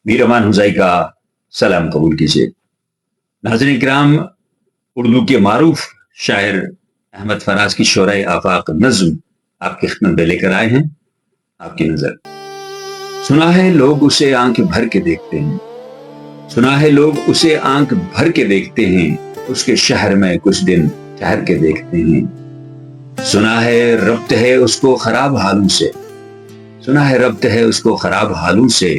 मीर अमान हुज़ैफ़ी का सलाम कबूल कीजिए। नाज़रीन किराम, उर्दू के मारूफ शायर अहमद फराज की शोराए आफाक नज़्म आपकी खिदमत में लेकर आए हैं। आपकी नजर। सुना है लोग उसे आंख भर के देखते हैं, सुना है लोग उसे आंख भर के देखते हैं, उसके शहर में कुछ दिन ठहर के देखते हैं। सुना है रब्त है उसको खराब हालों से, सुना है रब्त है उसको खराब हालों से,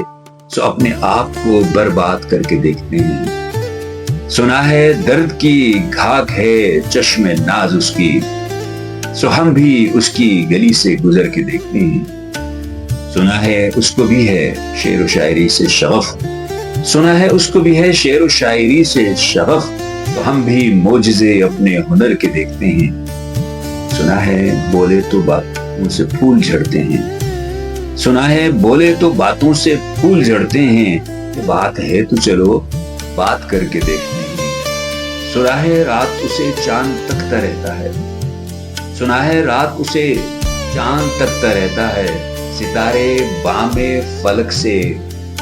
सो अपने आप को बर्बाद करके देखते हैं। सुना है दर्द की घाक है चश्मे नाज उसकी, सो हम भी उसकी गली से गुजर के देखते हैं। सुना है उसको भी है शेर व शायरी से शगफ, सुना है उसको भी है शेर व शायरी से शगफ, तो हम भी मोजिज़े अपने हुनर के देखते हैं। सुना है बोले तो बातों से फूल झड़ते हैं, सुना है बोले तो बातों से फूल झड़ते हैं, बात है तो चलो बात करके देखते हैं। सुना है रात उसे चांद तकता रहता है, सुना है रात उसे चांद तकता रहता है, सितारे बामे फलक से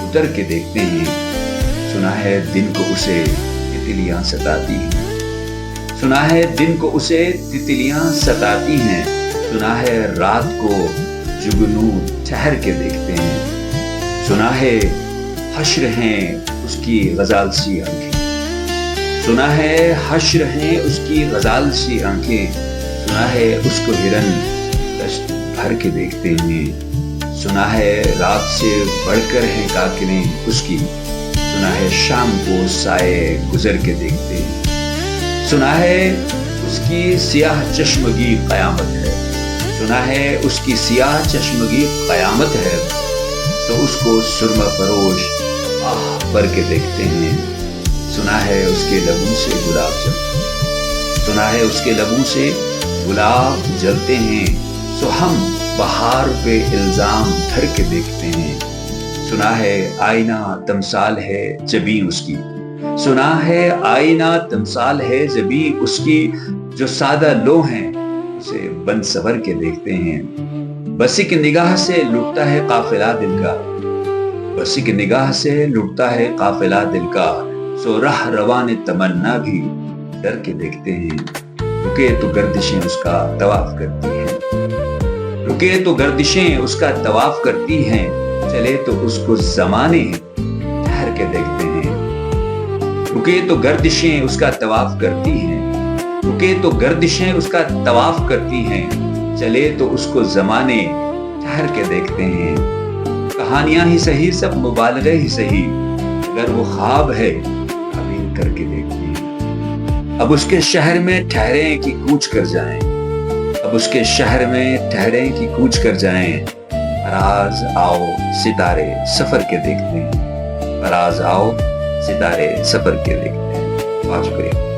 उतर के देखते हैं। सुना है दिन को उसे तितलियां सताती हैं, सुना है दिन को उसे तितलियां सताती हैं, सुना है रात को जुगनू ठहर के देखते हैं। सुना है हश्र हैं उसकी गजाल सी आंखें, सुना है हश्र हैं उसकी गजाल सी आंखें, सुना है उसको हिरन दश्त भर के देखते हैं। सुना है रात से बढ़कर हैं काकिरें उसकी, सुना है शाम को साए गुजर के देखते हैं। सुना है उसकी सियाह चश्मगी कयामत है, सुना है उसकी सियाह चश्मगी कयामत है, तो उसको सुरमा फरोश आह भर के देखते हैं। सुना है उसके लबों से गुलाब जलते, सुना है उसके लबों से गुलाब जलते हैं, सो हम बहार पे इल्जाम धर के देखते हैं। सुना है आईना तमसाल है जबी उसकी, सुना है आईना तमसाल है जबी उसकी, जो सादा लो हैं उसे बंद सवर के देखते हैं। बस एक निगाह से लुटता है काफिला दिल का, बस एक निगाह से लुटता है काफिला दिल का, सो राह रवान तमन्ना भी डर के देखते हैं। रुके तो गर्दिशें उसका तवाफ करती हैं, रुके तो गर्दिशें उसका तवाफ करती हैं, चले तो उसको ज़माने ठहर के देखते हैं। रुके तो गर्दिशें उसका तवाफ करती हैं, रुके तो गर्दिशें उसका तवाफ करती हैं, चले तो उसको ज़माने ठहर के देखते हैं। कहानियां ही सही सब मुबालगे ही सही, अगर वो ख्वाब है ताबीर करके देखते हैं। अब उसके शहर में ठहरे कि कूच कर जाएं, अब उसके शहर में ठहरे कि कूच कर जाएं, फराज आओ सितारे सफर के देखते हैं, फराज आओ सितारे सफर के देखते हैं। बहुत शुक्रिया।